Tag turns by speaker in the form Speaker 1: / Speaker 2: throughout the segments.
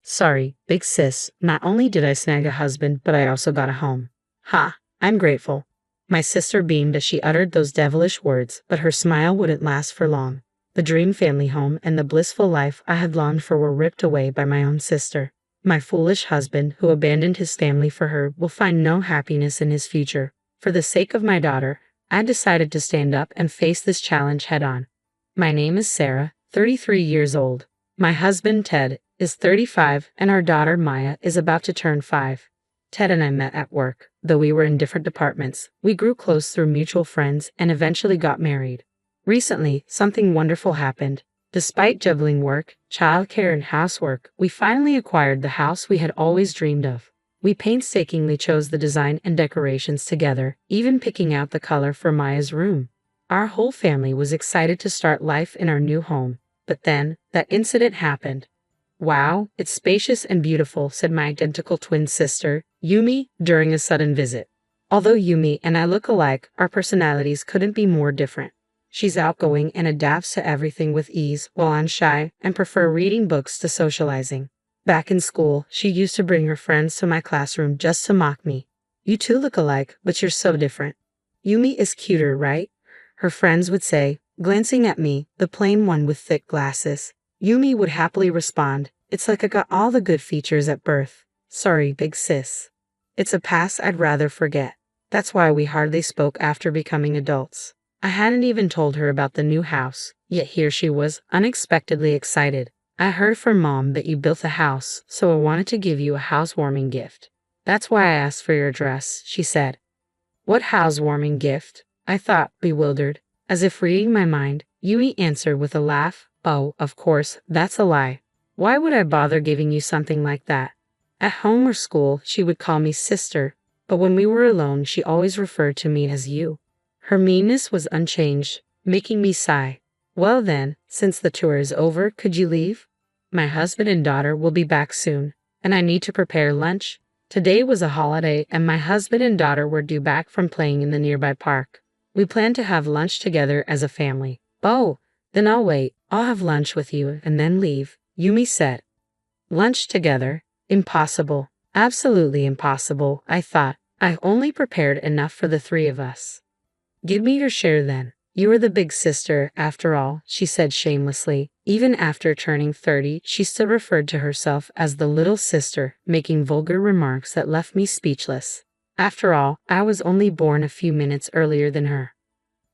Speaker 1: Sorry, big sis, not only did I snag a husband, but I also got a home. Ha, I'm grateful. My sister beamed as she uttered those devilish words, but her smile wouldn't last for long. The dream family home and the blissful life I had longed for were ripped away by my own sister. My foolish husband, who abandoned his family for her, will find no happiness in his future. For the sake of my daughter, I decided to stand up and face this challenge head on. My name is Sarah, 33 years old. My husband, Ted, is 35, and our daughter, Maya, is about to turn 5. Ted and I met at work. Though we were in different departments, we grew close through mutual friends and eventually got married. Recently, something wonderful happened. Despite juggling work, childcare, and housework, we finally acquired the house we had always dreamed of. We painstakingly chose the design and decorations together, even picking out the color for Maya's room. Our whole family was excited to start life in our new home. But then, that incident happened. Wow, it's spacious and beautiful, said my identical twin sister, Yumi, during a sudden visit. Although Yumi and I look alike, our personalities couldn't be more different. She's outgoing and adapts to everything with ease, while I'm shy and prefer reading books to socializing. Back in school, she used to bring her friends to my classroom just to mock me. You two look alike, but you're so different. Yumi is cuter, right? Her friends would say, glancing at me, the plain one with thick glasses. Yumi would happily respond, it's like I got all the good features at birth. Sorry, big sis. It's a past I'd rather forget. That's why we hardly spoke after becoming adults. I hadn't even told her about the new house, yet here she was, unexpectedly excited. I heard from Mom that you built a house, so I wanted to give you a housewarming gift. That's why I asked for your address, she said. What housewarming gift? I thought, bewildered. As if reading my mind, Yui answered with a laugh, oh, of course, that's a lie. Why would I bother giving you something like that? At home or school, she would call me sister, but when we were alone, she always referred to me as you. Her meanness was unchanged, making me sigh. Well then, since the tour is over, could you leave? My husband and daughter will be back soon, and I need to prepare lunch. Today was a holiday, and my husband and daughter were due back from playing in the nearby park. We plan to have lunch together as a family. Oh, then I'll wait. I'll have lunch with you and then leave, Yumi said. Lunch together? Impossible. Absolutely impossible, I thought. I only prepared enough for the three of us. Give me your share then. You are the big sister, after all, she said shamelessly. Even after turning 30, she still referred to herself as the little sister, making vulgar remarks that left me speechless. After all, I was only born a few minutes earlier than her.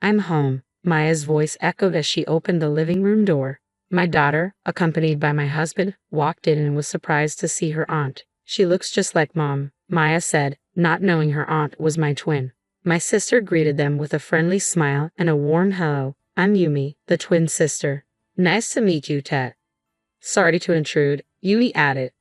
Speaker 1: I'm home, Maya's voice echoed as she opened the living room door. My daughter, accompanied by my husband, walked in and was surprised to see her aunt. She looks just like Mom, Maya said, not knowing her aunt was my twin. My sister greeted them with a friendly smile and a warm hello. I'm Yumi, the twin sister. Nice to meet you, Ted. Sorry to intrude, Yumi added.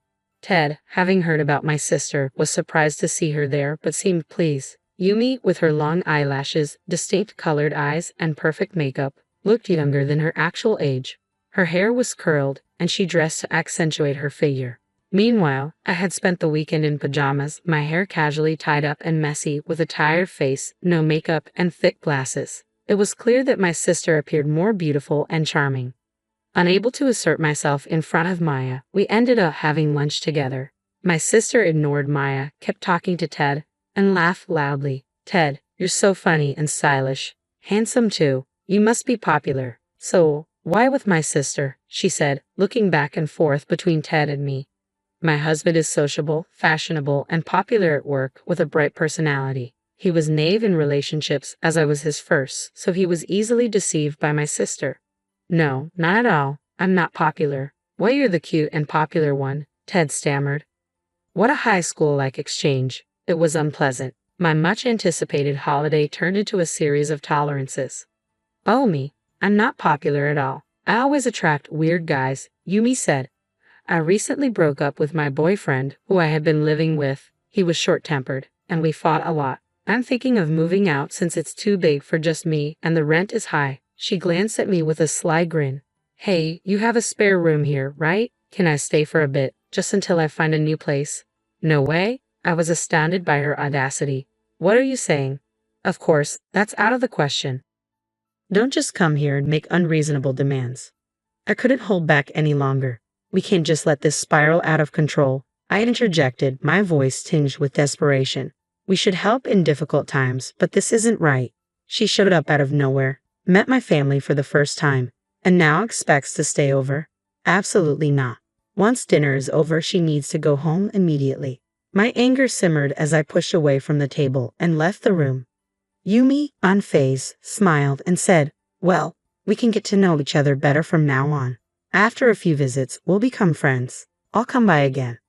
Speaker 1: Ted, having heard about my sister, was surprised to see her there but seemed pleased. Yumi, with her long eyelashes, distinct colored eyes, and perfect makeup, looked younger than her actual age. Her hair was curled, and she dressed to accentuate her figure. Meanwhile, I had spent the weekend in pajamas, my hair casually tied up and messy, with a tired face, no makeup, and thick glasses. It was clear that my sister appeared more beautiful and charming. Unable to assert myself in front of Maya, we ended up having lunch together. My sister ignored Maya, kept talking to Ted, and laughed loudly. Ted, you're so funny and stylish. Handsome too. You must be popular. So, why with my sister? She said, looking back and forth between Ted and me. My husband is sociable, fashionable, and popular at work with a bright personality. He was naive in relationships as I was his first, so he was easily deceived by my sister. No, not at all. I'm not popular. Well, you're the cute and popular one, Ted stammered. What a high school-like exchange. It was unpleasant. My much-anticipated holiday turned into a series of tolerances. Oh me, I'm not popular at all. I always attract weird guys, Yumi said. I recently broke up with my boyfriend, who I had been living with. He was short-tempered, and we fought a lot. I'm thinking of moving out since it's too big for just me and the rent is high. She glanced at me with a sly grin. Hey, you have a spare room here, right? Can I stay for a bit, just until I find a new place? No way? I was astounded by her audacity. What are you saying? Of course, that's out of the question. Don't just come here and make unreasonable demands. I couldn't hold back any longer. We can't just let this spiral out of control. I interjected, my voice tinged with desperation. We should help in difficult times, but this isn't right. She showed up out of nowhere, met my family for the first time, and now expects to stay over? Absolutely not. Once dinner is over, she needs to go home immediately. My anger simmered as I pushed away from the table and left the room. Yumi, unfazed, smiled and said, "Well, we can get to know each other better from now on. After a few visits, we'll become friends. I'll come by again."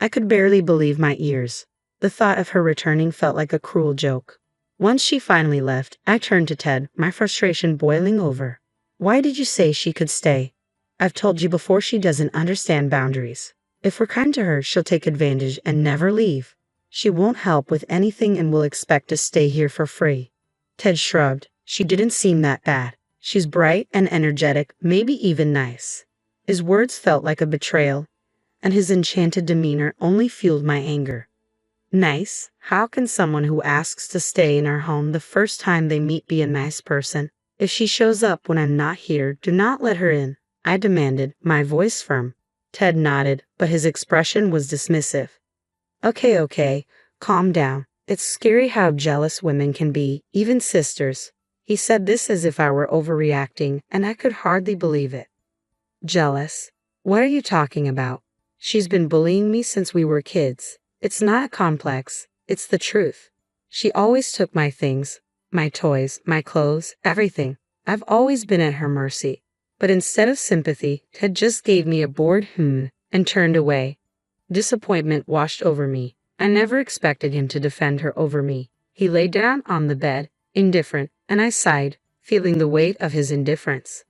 Speaker 1: I could barely believe my ears. The thought of her returning felt like a cruel joke. Once she finally left, I turned to Ted, my frustration boiling over. "Why did you say she could stay? I've told you before, she doesn't understand boundaries. If we're kind to her, she'll take advantage and never leave. She won't help with anything and will expect to stay here for free." Ted shrugged. "She didn't seem that bad. She's bright and energetic, maybe even nice." His words felt like a betrayal, and his enchanted demeanor only fueled my anger. Nice? How can someone who asks to stay in our home the first time they meet be a nice person? If she shows up when I'm not here, do not let her in, I demanded, my voice firm. Ted nodded, but his expression was dismissive. Okay, calm down. It's scary how jealous women can be, even sisters." He said this as if I were overreacting, and I could hardly believe it. "Jealous? What are you talking about? She's been bullying me since we were kids. It's not a complex, it's the truth. She always took my things, my toys, my clothes, everything. I've always been at her mercy." But instead of sympathy, Ted just gave me a bored and turned away. Disappointment washed over me. I never expected him to defend her over me. He lay down on the bed, indifferent, and I sighed, feeling the weight of his indifference.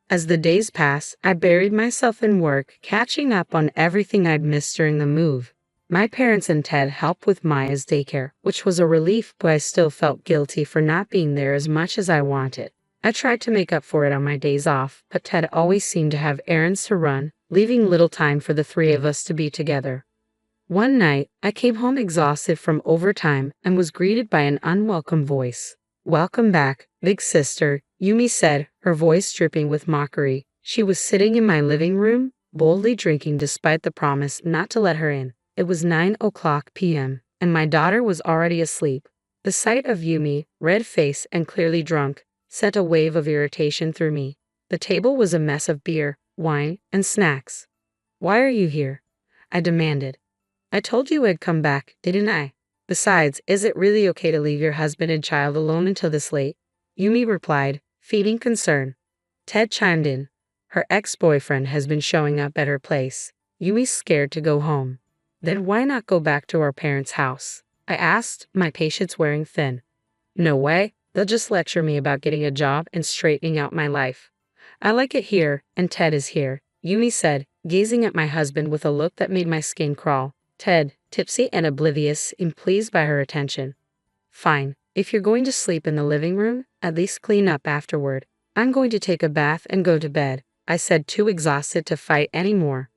Speaker 1: As the days passed, I buried myself in work, catching up on everything I'd missed during the move. My parents and Ted helped with Maya's daycare, which was a relief, but I still felt guilty for not being there as much as I wanted. I tried to make up for it on my days off, but Ted always seemed to have errands to run, leaving little time for the three of us to be together. One night, I came home exhausted from overtime and was greeted by an unwelcome voice. "Welcome back, big sister," Yumi said, her voice dripping with mockery. She was sitting in my living room, boldly drinking despite the promise not to let her in. It was 9:00 p.m., and my daughter was already asleep. The sight of Yumi, red-faced and clearly drunk, sent a wave of irritation through me. The table was a mess of beer, wine, and snacks. "Why are you here?" I demanded. "I told you I'd come back, didn't I? Besides, is it really okay to leave your husband and child alone until this late?" Yumi replied, feigning concern. Ted chimed in. "Her ex-boyfriend has been showing up at her place. Yumi's scared to go home." "Then why not go back to our parents' house?" I asked, my patience wearing thin. "No way. They'll just lecture me about getting a job and straightening out my life. I like it here, and Ted is here," Yumi said, gazing at my husband with a look that made my skin crawl. Ted, tipsy and oblivious, seemed pleased by her attention. "Fine. If you're going to sleep in the living room, at least clean up afterward. I'm going to take a bath and go to bed," I said, too exhausted to fight anymore.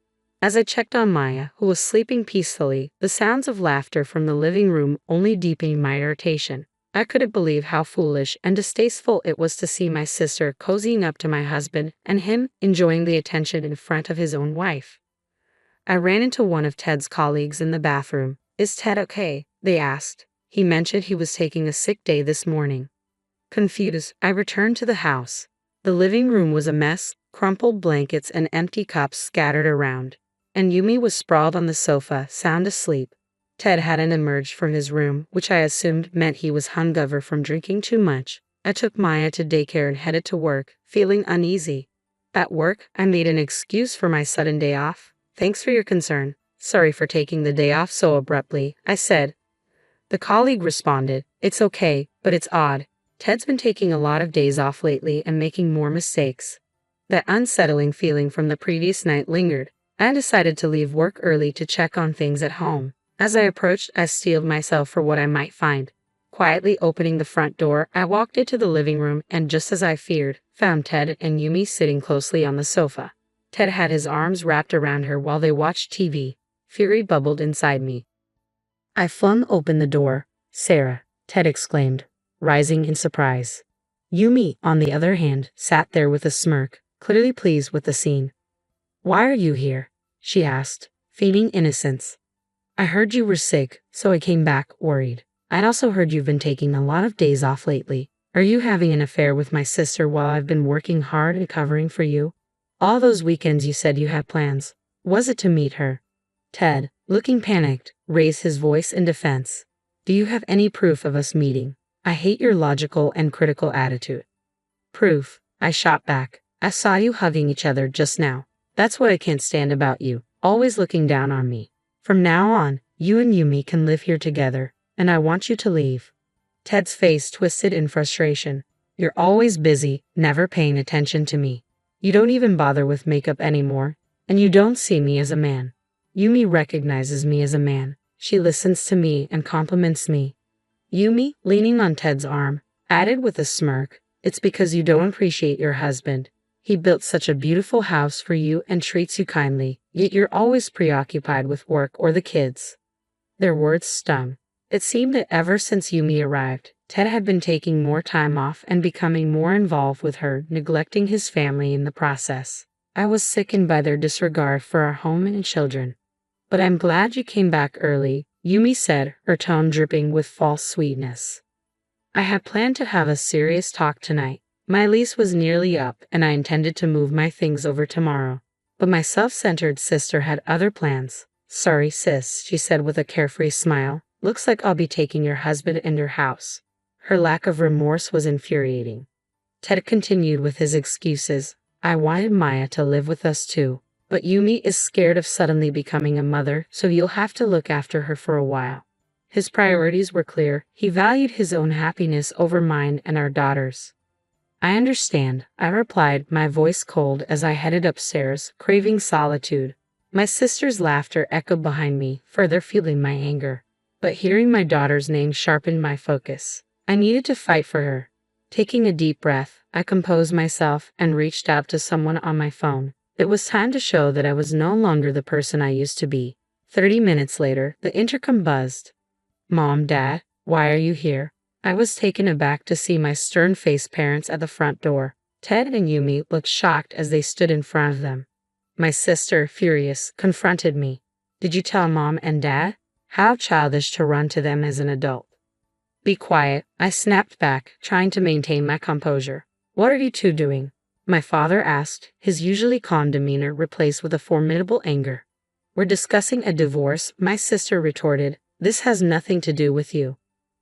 Speaker 1: As I checked on Maya, who was sleeping peacefully, the sounds of laughter from the living room only deepened my irritation. I couldn't believe how foolish and distasteful it was to see my sister cozying up to my husband and him enjoying the attention in front of his own wife. I ran into one of Ted's colleagues in the bathroom. "Is Ted okay?" they asked. He mentioned he was taking a sick day this morning. Confused, I returned to the house. The living room was a mess, crumpled blankets and empty cups scattered around. And Yumi was sprawled on the sofa, sound asleep. Ted hadn't emerged from his room, which I assumed meant he was hungover from drinking too much. I took Maya to daycare and headed to work, feeling uneasy. At work, I made an excuse for my sudden day off. "Thanks for your concern. Sorry for taking the day off so abruptly," I said. The colleague responded, "It's okay, but it's odd. Ted's been taking a lot of days off lately and making more mistakes." That unsettling feeling from the previous night lingered. I decided to leave work early to check on things at home. As I approached, I steeled myself for what I might find. Quietly opening the front door, I walked into the living room and, just as I feared, found Ted and Yumi sitting closely on the sofa. Ted had his arms wrapped around her while they watched TV. Fury bubbled inside me. I flung open the door. "Sarah," Ted exclaimed, rising in surprise. Yumi, on the other hand, sat there with a smirk, clearly pleased with the scene. Why are you here? She asked, feigning innocence. I heard you were sick, so I came back, worried. I'd also heard you've been taking a lot of days off lately. Are you having an affair with my sister while I've been working hard and covering for you? All those weekends you said you had plans. Was it to meet her? Ted, looking panicked, raised his voice in defense. Do you have any proof of us meeting? I hate your logical and critical attitude. Proof, I shot back. I saw you hugging each other just now. That's what I can't stand about you, always looking down on me. From now on, you and Yumi can live here together, and I want you to leave. Ted's face twisted in frustration. You're always busy, never paying attention to me. You don't even bother with makeup anymore, and you don't see me as a man. Yumi recognizes me as a man. She listens to me and compliments me. Yumi, leaning on Ted's arm, added with a smirk, it's because you don't appreciate your husband. He built such a beautiful house for you and treats you kindly, yet you're always preoccupied with work or the kids. Their words stung. It seemed that ever since Yumi arrived, Ted had been taking more time off and becoming more involved with her, neglecting his family in the process. I was sickened by their disregard for our home and children. But I'm glad you came back early, Yumi said, her tone dripping with false sweetness. I had planned to have a serious talk tonight. My lease was nearly up and I intended to move my things over tomorrow. But my self-centered sister had other plans. Sorry, sis, she said with a carefree smile. Looks like I'll be taking your husband in your house. Her lack of remorse was infuriating. Ted continued with his excuses. I wanted Maya to live with us too. But Yumi is scared of suddenly becoming a mother, so you'll have to look after her for a while. His priorities were clear. He valued his own happiness over mine and our daughters. I understand, I replied, my voice cold as I headed upstairs, craving solitude. My sister's laughter echoed behind me, further fueling my anger. But hearing my daughter's name sharpened my focus. I needed to fight for her. Taking a deep breath, I composed myself and reached out to someone on my phone. It was time to show that I was no longer the person I used to be. 30 minutes later, the intercom buzzed. Mom, Dad, why are you here? I was taken aback to see my stern-faced parents at the front door. Ted and Yumi looked shocked as they stood in front of them. My sister, furious, confronted me. Did you tell Mom and Dad? How childish to run to them as an adult. Be quiet, I snapped back, trying to maintain my composure. What are you two doing? My father asked, his usually calm demeanor replaced with a formidable anger. We're discussing a divorce, my sister retorted. This has nothing to do with you.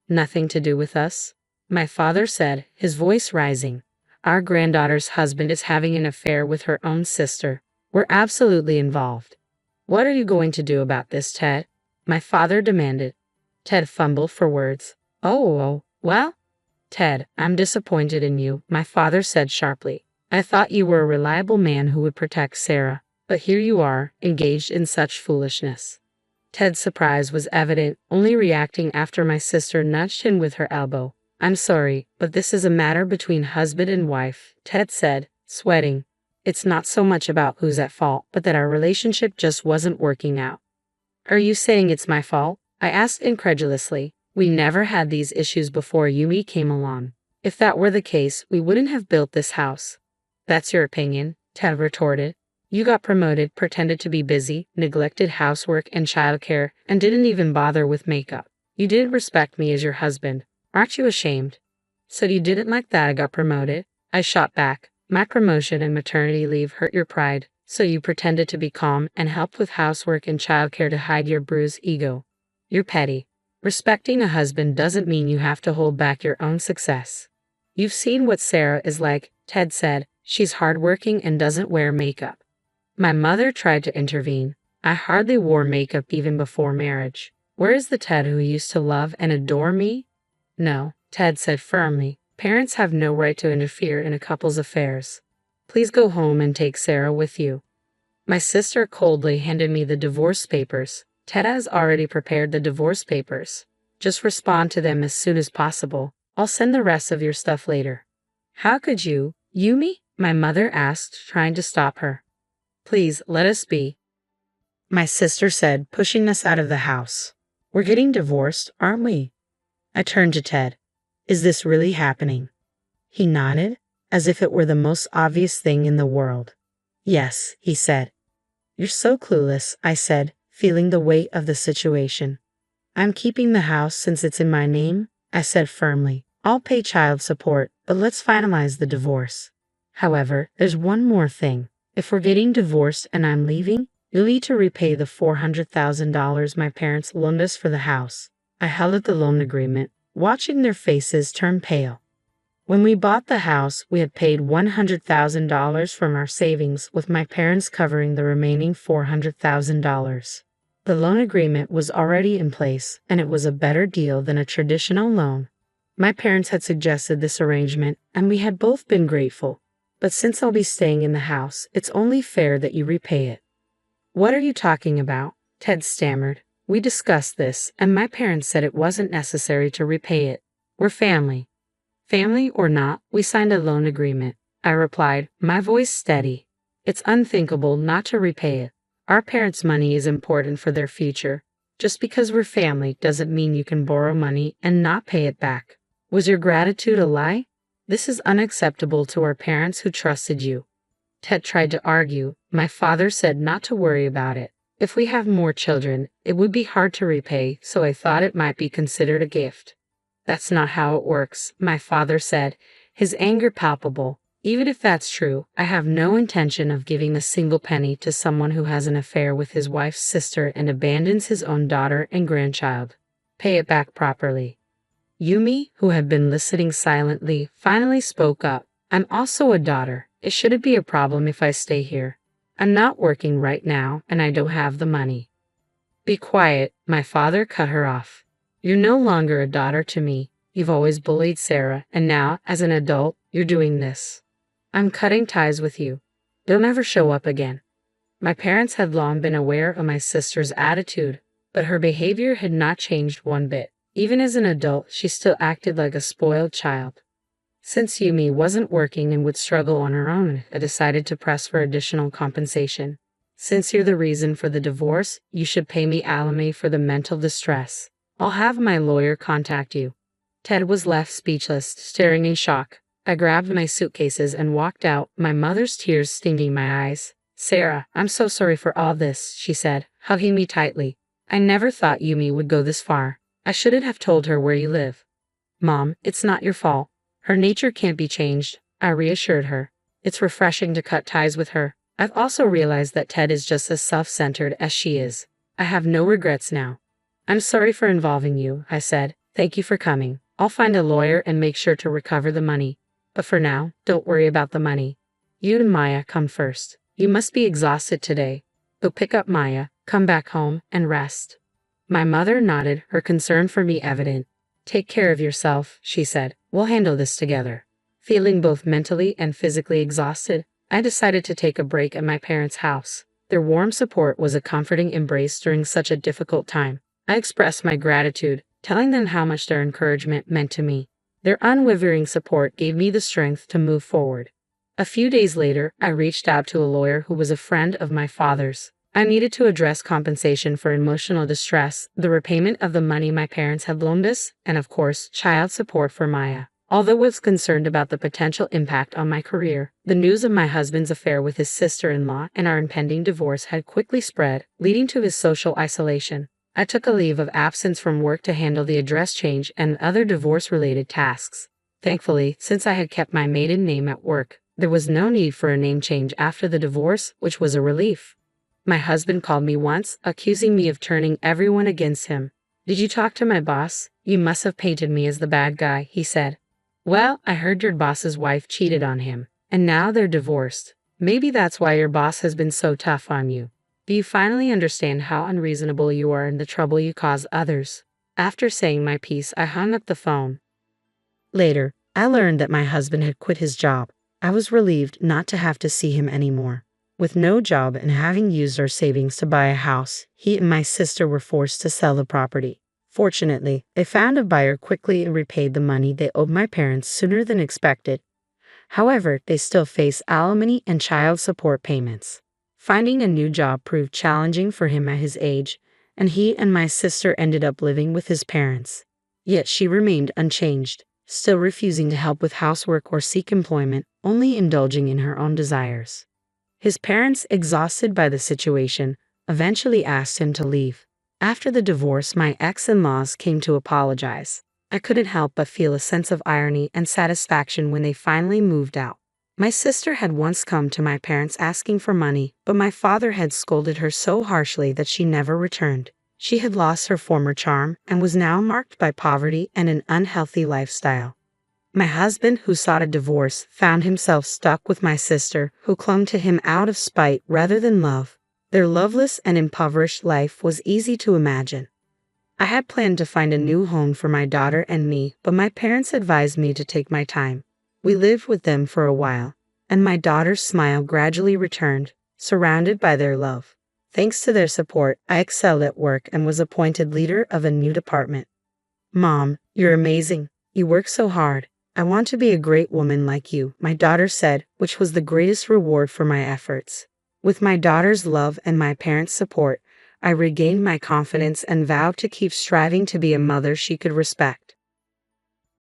Speaker 1: Nothing to do with us? My father said, his voice rising. Our granddaughter's husband is having an affair with her own sister. We're absolutely involved. What are you going to do about this, Ted? My father demanded. Ted fumbled for words. Oh, well? Ted, I'm disappointed in you, my father said sharply. I thought you were a reliable man who would protect Sarah, but here you are, engaged in such foolishness. Ted's surprise was evident, only reacting after my sister nudged him with her elbow. I'm sorry, but this is a matter between husband and wife, Ted said, sweating. It's not so much about who's at fault, but that our relationship just wasn't working out. Are you saying it's my fault? I asked incredulously. We never had these issues before Yumi came along. If that were the case, we wouldn't have built this house. That's your opinion, Ted retorted. You got promoted, pretended to be busy, neglected housework and childcare, and didn't even bother with makeup. You didn't respect me as your husband. Aren't you ashamed? So you didn't like that I got promoted? I shot back. My promotion and maternity leave hurt your pride, so you pretended to be calm and helped with housework and childcare to hide your bruised ego. You're petty. Respecting a husband doesn't mean you have to hold back your own success. You've seen what Sarah is like, Ted said. She's hardworking and doesn't wear makeup. My mother tried to intervene. I hardly wore makeup even before marriage. Where is the Ted who used to love and adore me? No, Ted said firmly. Parents have no right to interfere in a couple's affairs. Please go home and take Sarah with you. My sister coldly handed me the divorce papers. Ted has already prepared the divorce papers. Just respond to them as soon as possible. I'll send the rest of your stuff later. How could you, Yumi? My mother asked, trying to stop her. Please, let us be. My sister said, pushing us out of the house. We're getting divorced, aren't we? I turned to Ted. Is this really happening? He nodded, as if it were the most obvious thing in the world. Yes, he said. You're so clueless, I said, feeling the weight of the situation. I'm keeping the house since it's in my name, I said firmly. I'll pay child support, but let's finalize the divorce. However, there's one more thing. If we're getting divorced and I'm leaving, you'll need to repay the $400,000 my parents loaned us for the house. I held up the loan agreement, watching their faces turn pale. When we bought the house, we had paid $100,000 from our savings, with my parents covering the remaining $400,000. The loan agreement was already in place, and it was a better deal than a traditional loan. My parents had suggested this arrangement, and we had both been grateful. But since I'll be staying in the house, it's only fair that you repay it. What are you talking about? Ted stammered. We discussed this, and my parents said it wasn't necessary to repay it. We're family. Family or not, we signed a loan agreement, I replied, my voice steady. It's unthinkable not to repay it. Our parents' money is important for their future. Just because we're family doesn't mean you can borrow money and not pay it back. Was your gratitude a lie? This is unacceptable to our parents who trusted you. Ted tried to argue. My father said not to worry about it. If we have more children, it would be hard to repay, so I thought it might be considered a gift. That's not how it works, my father said, his anger palpable. Even if that's true, I have no intention of giving a single penny to someone who has an affair with his wife's sister and abandons his own daughter and grandchild. Pay it back properly. Yumi, who had been listening silently, finally spoke up. I'm also a daughter. It shouldn't be a problem if I stay here. I'm not working right now, and I don't have the money. Be quiet, my father cut her off. You're no longer a daughter to me. You've always bullied Sarah, and now, as an adult, you're doing this. I'm cutting ties with you. Don't ever show up again. My parents had long been aware of my sister's attitude, but her behavior had not changed one bit. Even as an adult, she still acted like a spoiled child. Since Yumi wasn't working and would struggle on her own, I decided to press for additional compensation. Since you're the reason for the divorce, you should pay me alimony for the mental distress. I'll have my lawyer contact you. Ted was left speechless, staring in shock. I grabbed my suitcases and walked out, my mother's tears stinging my eyes. Sarah, I'm so sorry for all this, she said, hugging me tightly. I never thought Yumi would go this far. I shouldn't have told her where you live. Mom, it's not your fault. Her nature can't be changed, I reassured her. It's refreshing to cut ties with her. I've also realized that Ted is just as self-centered as she is. I have no regrets now. I'm sorry for involving you, I said. Thank you for coming. I'll find a lawyer and make sure to recover the money. But for now, don't worry about the money. You and Maya come first. You must be exhausted today. Go pick up Maya, come back home, and rest. My mother nodded, her concern for me evident. Take care of yourself, she said. We'll handle this together. Feeling both mentally and physically exhausted, I decided to take a break at my parents' house. Their warm support was a comforting embrace during such a difficult time. I expressed my gratitude, telling them how much their encouragement meant to me. Their unwavering support gave me the strength to move forward. A few days later, I reached out to a lawyer who was a friend of my father's. I needed to address compensation for emotional distress, the repayment of the money my parents had loaned us, and of course, child support for Maya. Although I was concerned about the potential impact on my career, the news of my husband's affair with his sister-in-law and our impending divorce had quickly spread, leading to his social isolation. I took a leave of absence from work to handle the address change and other divorce-related tasks. Thankfully, since I had kept my maiden name at work, there was no need for a name change after the divorce, which was a relief. My husband called me once, accusing me of turning everyone against him. Did you talk to my boss? You must have painted me as the bad guy, he said. Well, I heard your boss's wife cheated on him, and now they're divorced. Maybe that's why your boss has been so tough on you. Do you finally understand how unreasonable you are and the trouble you cause others? After saying my piece, I hung up the phone. Later, I learned that my husband had quit his job. I was relieved not to have to see him anymore. With no job and having used our savings to buy a house, he and my sister were forced to sell the property. Fortunately, they found a buyer quickly and repaid the money they owed my parents sooner than expected. However, they still face alimony and child support payments. Finding a new job proved challenging for him at his age, and he and my sister ended up living with his parents. Yet she remained unchanged, still refusing to help with housework or seek employment, only indulging in her own desires. His parents, exhausted by the situation, eventually asked him to leave. After the divorce, my ex-in-laws came to apologize. I couldn't help but feel a sense of irony and satisfaction when they finally moved out. My sister had once come to my parents asking for money, but my father had scolded her so harshly that she never returned. She had lost her former charm and was now marked by poverty and an unhealthy lifestyle. My husband, who sought a divorce, found himself stuck with my sister, who clung to him out of spite rather than love. Their loveless and impoverished life was easy to imagine. I had planned to find a new home for my daughter and me, but my parents advised me to take my time. We lived with them for a while, and my daughter's smile gradually returned, surrounded by their love. Thanks to their support, I excelled at work and was appointed leader of a new department. "Mom, you're amazing. You work so hard. I want to be a great woman like you," my daughter said, which was the greatest reward for my efforts. With my daughter's love and my parents' support, I regained my confidence and vowed to keep striving to be a mother she could respect.